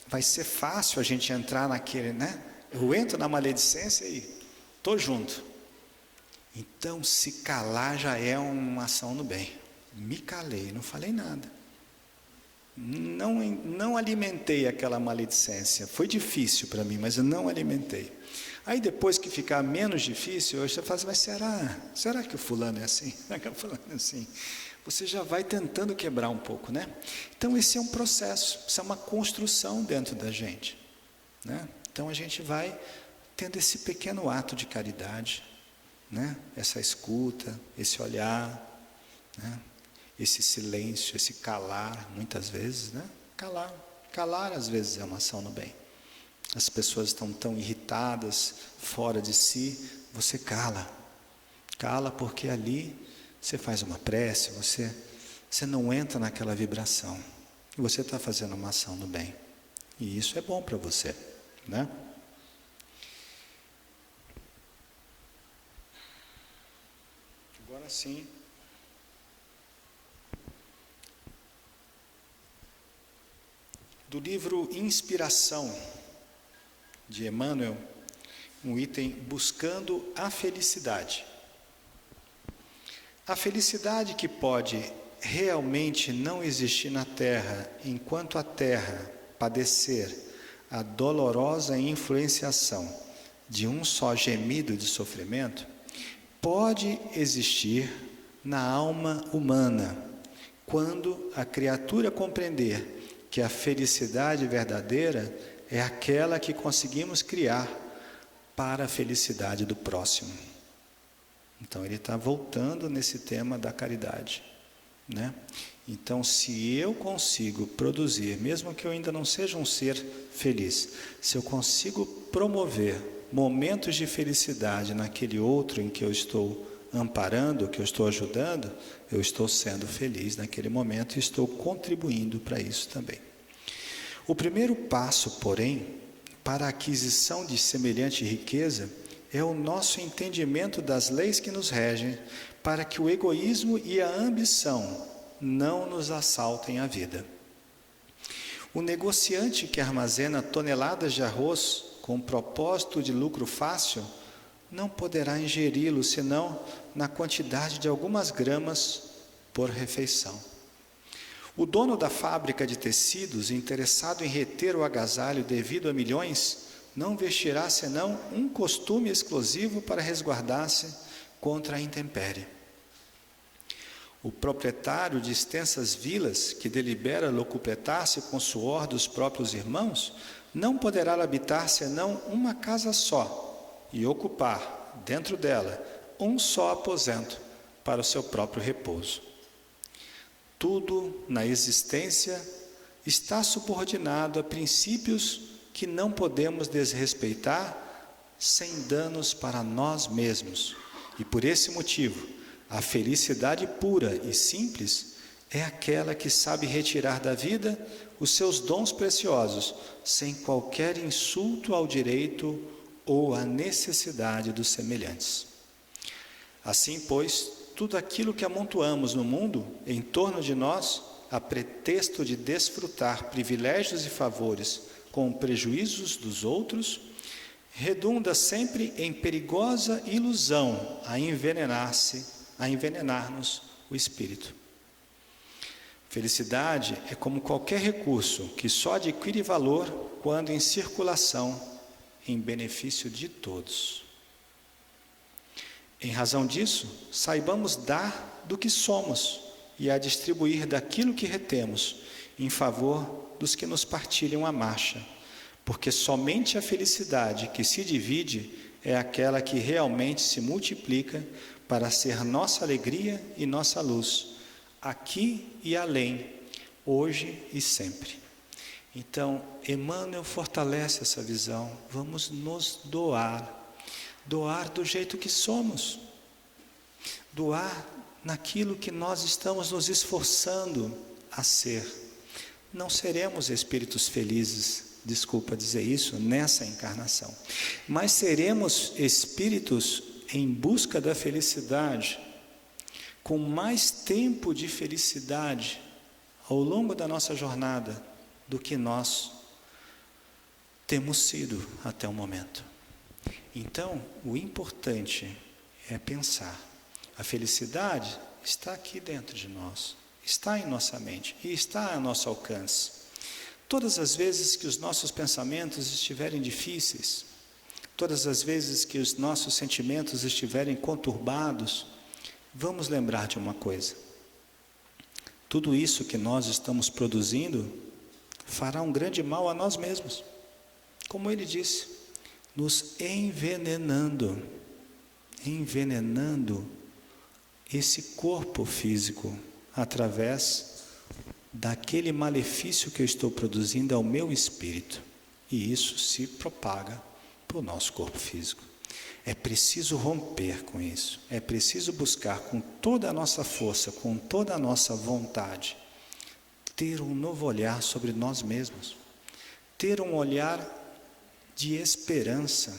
vai ser fácil a gente entrar naquele, né? Eu entro na maledicência e estou junto. Então se calar já é uma ação no bem. Me calei, não falei nada. Não alimentei aquela maledicência. Foi difícil para mim, mas eu não alimentei. Aí depois que ficar menos difícil, você fala assim, mas será que o fulano é assim? Será que o fulano é assim? Você já vai tentando quebrar um pouco, né? Então esse é um processo, isso é uma construção dentro da gente, né? Então a gente vai tendo esse pequeno ato de caridade, né? Essa escuta, esse olhar, né? Esse silêncio, esse calar, muitas vezes, né? Calar às vezes é uma ação no bem. As pessoas estão tão irritadas, fora de si, você cala porque ali você faz uma prece, você não entra naquela vibração, você está fazendo uma ação no bem, e isso é bom para você, né? Agora sim, do livro Inspiração, de Emmanuel, um item buscando a felicidade. A felicidade que pode realmente não existir na Terra, enquanto a Terra padecer a dolorosa influenciação de um só gemido de sofrimento, pode existir na alma humana, quando a criatura compreender que a felicidade verdadeira é aquela que conseguimos criar para a felicidade do próximo. Então ele está voltando nesse tema da caridade, né? Então se eu consigo produzir, mesmo que eu ainda não seja um ser feliz, se eu consigo promover momentos de felicidade naquele outro em que eu estou amparando, que eu estou ajudando, eu estou sendo feliz naquele momento e estou contribuindo para isso também. O primeiro passo, porém, para a aquisição de semelhante riqueza é o nosso entendimento das leis que nos regem, para que o egoísmo e a ambição não nos assaltem a vida. O negociante que armazena toneladas de arroz com propósito de lucro fácil não poderá ingeri-lo senão na quantidade de algumas gramas por refeição. O dono da fábrica de tecidos, interessado em reter o agasalho devido a milhões, não vestirá senão um costume exclusivo para resguardar-se contra a intempérie. O proprietário de extensas vilas, que delibera locupletar-se com suor dos próprios irmãos, não poderá habitar senão uma casa só e ocupar, dentro dela, um só aposento para o seu próprio repouso. Tudo na existência está subordinado a princípios que não podemos desrespeitar sem danos para nós mesmos. E por esse motivo, a felicidade pura e simples é aquela que sabe retirar da vida os seus dons preciosos, sem qualquer insulto ao direito ou à necessidade dos semelhantes. Assim, pois, tudo aquilo que amontoamos no mundo, em torno de nós, a pretexto de desfrutar privilégios e favores com prejuízos dos outros, redunda sempre em perigosa ilusão a envenenar-nos o espírito. Felicidade é como qualquer recurso que só adquire valor quando em circulação em benefício de todos. Em razão disso, saibamos dar do que somos e a distribuir daquilo que retemos em favor dos que nos partilham a marcha, porque somente a felicidade que se divide é aquela que realmente se multiplica para ser nossa alegria e nossa luz, aqui e além, hoje e sempre. Então, Emmanuel fortalece essa visão. Vamos nos doar do jeito que somos, doar naquilo que nós estamos nos esforçando a ser. Não seremos espíritos felizes, desculpa dizer isso, nessa encarnação, mas seremos espíritos em busca da felicidade, com mais tempo de felicidade ao longo da nossa jornada do que nós temos sido até o momento. Então, o importante é pensar, a felicidade está aqui dentro de nós, está em nossa mente e está a nosso alcance. Todas as vezes que os nossos pensamentos estiverem difíceis, todas as vezes que os nossos sentimentos estiverem conturbados, vamos lembrar de uma coisa: tudo isso que nós estamos produzindo fará um grande mal a nós mesmos, como ele disse, nos envenenando esse corpo físico através daquele malefício que eu estou produzindo ao meu espírito, e isso se propaga para o nosso corpo físico. É preciso romper com isso, é preciso buscar com toda a nossa força, com toda a nossa vontade, ter um novo olhar sobre nós mesmos, ter um olhar de esperança,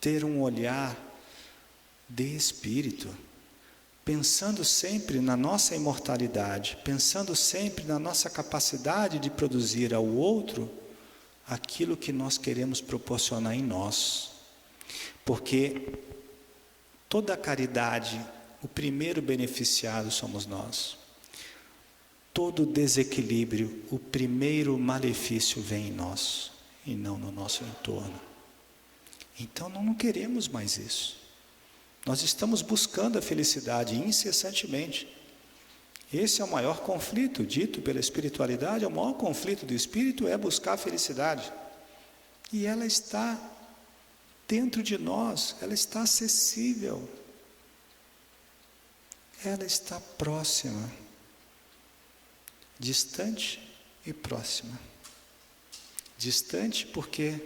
ter um olhar de espírito, pensando sempre na nossa imortalidade, pensando sempre na nossa capacidade de produzir ao outro aquilo que nós queremos proporcionar em nós. Porque toda a caridade, o primeiro beneficiado somos nós. Todo desequilíbrio, o primeiro malefício vem em nós e não no nosso entorno. Então não queremos mais isso. Nós estamos buscando a felicidade incessantemente. Esse é o maior conflito, dito pela espiritualidade, o maior conflito do espírito é buscar a felicidade. E ela está dentro de nós, ela está acessível. Ela está próxima, distante e próxima. Distante porque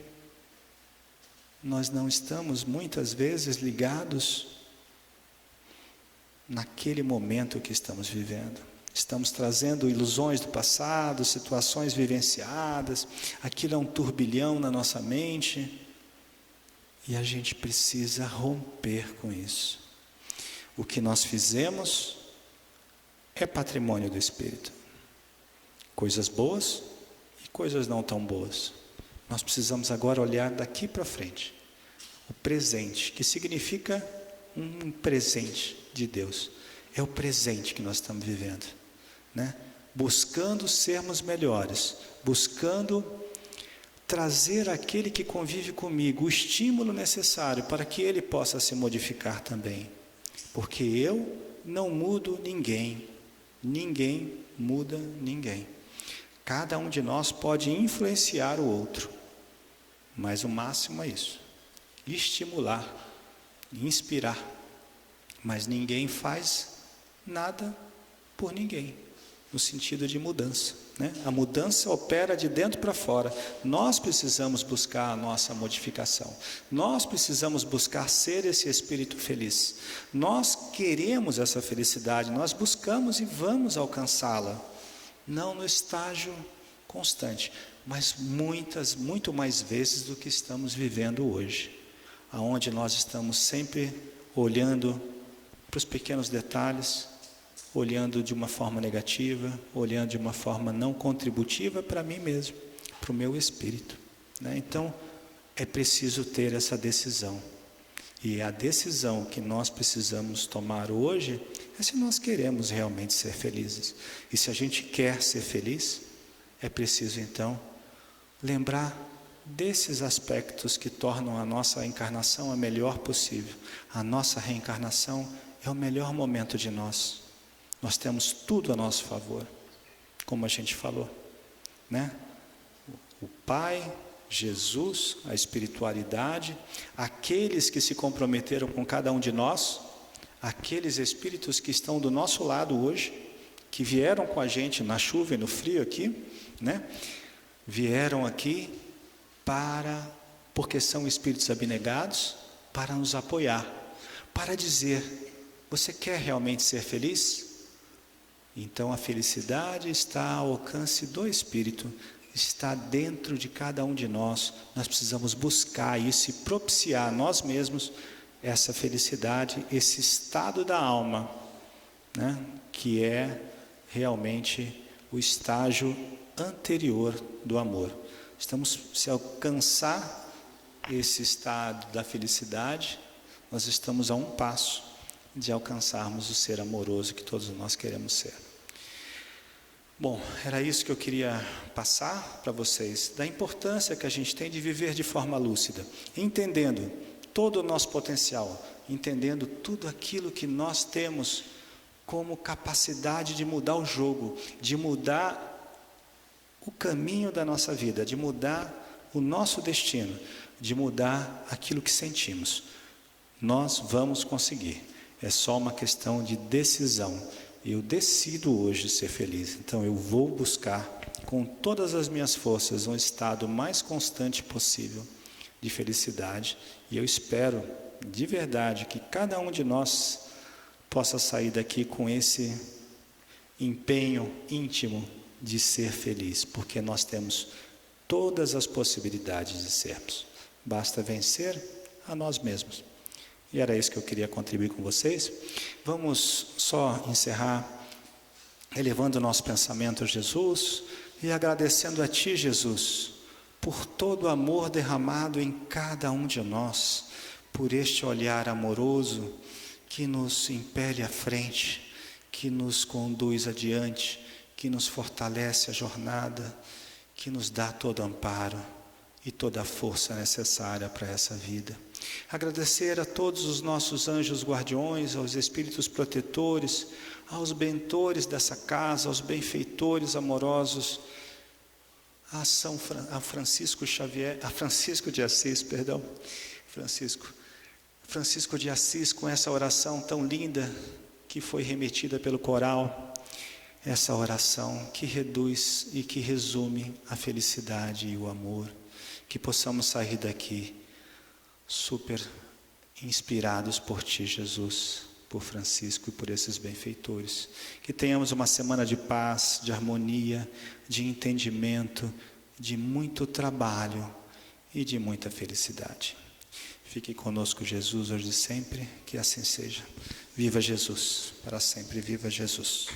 nós não estamos muitas vezes ligados naquele momento que estamos vivendo. Estamos trazendo ilusões do passado, situações vivenciadas, aquilo é um turbilhão na nossa mente, e a gente precisa romper com isso. O que nós fizemos é patrimônio do Espírito. Coisas boas e coisas não tão boas. Nós precisamos agora olhar daqui para frente. O presente, que significa um presente de Deus. É o presente que nós estamos vivendo, né? Buscando sermos melhores, buscando trazer àquele que convive comigo o estímulo necessário para que ele possa se modificar também. Porque eu não mudo ninguém, ninguém muda ninguém. Cada um de nós pode influenciar o outro, mas o máximo é isso: estimular, inspirar. Mas ninguém faz nada por ninguém, no sentido de mudança, né? A mudança opera de dentro para fora. Nós precisamos buscar a nossa modificação. Nós precisamos buscar ser esse espírito feliz. Nós queremos essa felicidade, nós buscamos e vamos alcançá-la. Não no estágio constante, mas muito mais vezes do que estamos vivendo hoje, aonde nós estamos sempre olhando para os pequenos detalhes, olhando de uma forma negativa, olhando de uma forma não contributiva para mim mesmo, para o meu espírito, né? Então, é preciso ter essa decisão. E a decisão que nós precisamos tomar hoje é se nós queremos realmente ser felizes. E se a gente quer ser feliz, é preciso então lembrar desses aspectos que tornam a nossa encarnação a melhor possível. A nossa reencarnação é o melhor momento de nós. Nós temos tudo a nosso favor, como a gente falou, né? O Pai, Jesus, a espiritualidade, aqueles que se comprometeram com cada um de nós, aqueles espíritos que estão do nosso lado hoje, que vieram com a gente na chuva e no frio aqui, né? Vieram aqui porque são espíritos abnegados, para nos apoiar, para dizer: você quer realmente ser feliz? Então a felicidade está ao alcance do Espírito, está dentro de cada um de nós. Nós precisamos buscar isso e propiciar a nós mesmos essa felicidade, esse estado da alma, né? Que é realmente o estágio anterior do amor. Se alcançar esse estado da felicidade, nós estamos a um passo de alcançarmos o ser amoroso que todos nós queremos ser. Bom, era isso que eu queria passar para vocês, da importância que a gente tem de viver de forma lúcida, entendendo todo o nosso potencial, entendendo tudo aquilo que nós temos como capacidade de mudar o jogo, de mudar o caminho da nossa vida, de mudar o nosso destino, de mudar aquilo que sentimos. Nós vamos conseguir, é só uma questão de decisão. Eu decido hoje ser feliz, então eu vou buscar com todas as minhas forças um estado mais constante possível de felicidade, e eu espero de verdade que cada um de nós possa sair daqui com esse empenho íntimo de ser feliz, porque nós temos todas as possibilidades de sermos, basta vencer a nós mesmos. E era isso que eu queria contribuir com vocês. Vamos só encerrar elevando o nosso pensamento a Jesus e agradecendo a Ti, Jesus, por todo o amor derramado em cada um de nós, por este olhar amoroso que nos impele à frente, que nos conduz adiante, que nos fortalece a jornada, que nos dá todo o amparo e toda a força necessária para essa vida. Agradecer a todos os nossos anjos guardiões, aos espíritos protetores, aos bentores dessa casa, aos benfeitores amorosos, a Francisco de Assis, Francisco de Assis, com essa oração tão linda que foi remetida pelo coral, essa oração que reduz e que resume a felicidade e o amor, que possamos sair daqui super inspirados por Ti, Jesus, por Francisco e por esses benfeitores. Que tenhamos uma semana de paz, de harmonia, de entendimento, de muito trabalho e de muita felicidade. Fique conosco, Jesus, hoje e sempre, que assim seja. Viva Jesus, para sempre viva Jesus.